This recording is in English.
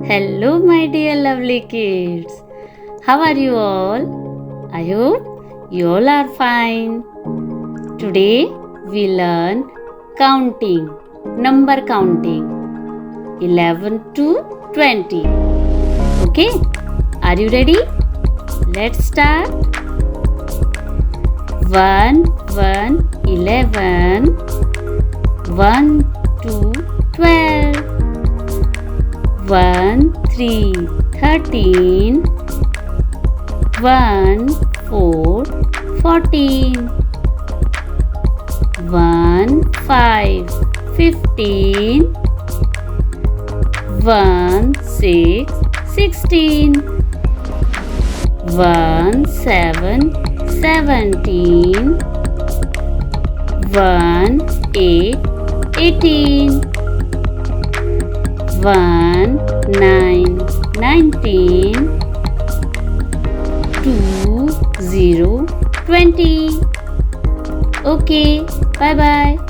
Hello, my dear lovely kids. How are you all? I hope you all are fine. Today we learn counting, number counting 11 to 20. Okay, are you ready? Let's start. 1, 11. 1, 2, 12. 1, 3, 13. 1, 4, 14. 1, 5, 15. 1, 6, 16. 1, 7, 17. 1, 8, 18. 1, 9, 19. 2, 0, 20. Okay, bye bye.